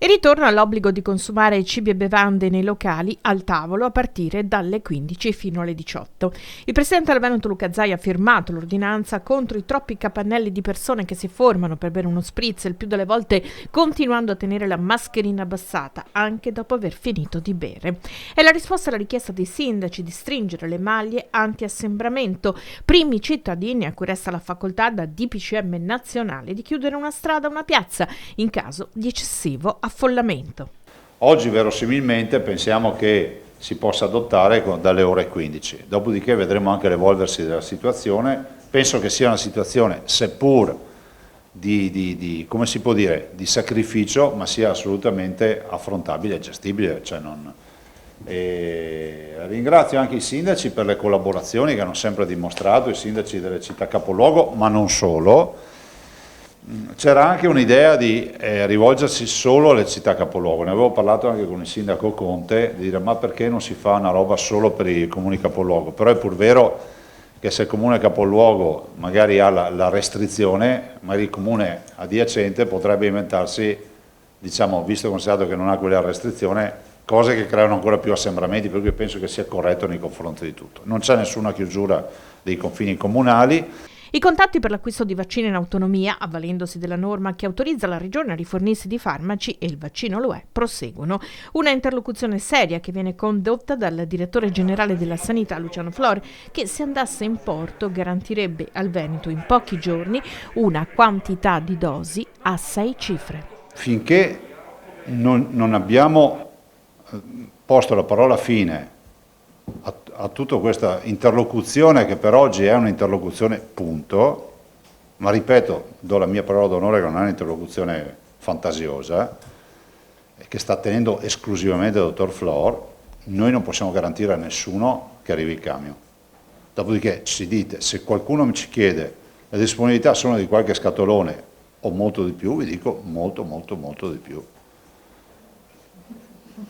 E ritorno all'obbligo di consumare cibi e bevande nei locali al tavolo a partire dalle 15 fino alle 18. Il presidente del Veneto Luca Zaia ha firmato l'ordinanza contro i troppi capannelli di persone che si formano per bere uno spritz, il più delle volte continuando a tenere la mascherina abbassata anche dopo aver finito di bere. È la risposta alla richiesta dei sindaci di stringere le maglie anti-assembramento, primi cittadini a cui resta la facoltà da DPCM nazionale di chiudere una strada o una piazza in caso di eccessivo affollamento. Oggi verosimilmente pensiamo che si possa adottare dalle ore 15, dopodiché vedremo anche l'evolversi della situazione. Penso che sia una situazione seppur come si può dire, di sacrificio, ma sia assolutamente affrontabile e gestibile. Ringrazio anche i sindaci per le collaborazioni che hanno sempre dimostrato, i sindaci delle città capoluogo, ma non solo. C'era anche un'idea di rivolgersi solo alle città capoluogo, ne avevo parlato anche con il sindaco Conte, di dire ma perché non si fa una roba solo per i comuni capoluogo, però è pur vero che se il comune capoluogo magari ha la restrizione, magari il comune adiacente potrebbe inventarsi, diciamo, visto considerato che non ha quella restrizione, cose che creano ancora più assembramenti, per cui penso che sia corretto nei confronti di tutto. Non c'è nessuna chiusura dei confini comunali. I contatti per l'acquisto di vaccini in autonomia, avvalendosi della norma che autorizza la Regione a rifornirsi di farmaci e il vaccino lo è, proseguono. Una interlocuzione seria che viene condotta dal direttore generale della Sanità Luciano Flor, che se andasse in porto garantirebbe al Veneto in pochi giorni una quantità di dosi a 6 cifre. Finché non abbiamo posto la parola fine a tutta questa interlocuzione, che per oggi è un'interlocuzione punto, ma ripeto, do la mia parola d'onore che non è un'interlocuzione fantasiosa, che sta tenendo esclusivamente il dottor Flor, noi non possiamo garantire a nessuno che arrivi il camion. Dopodiché se qualcuno ci chiede la disponibilità solo di qualche scatolone o molto di più, vi dico molto di più.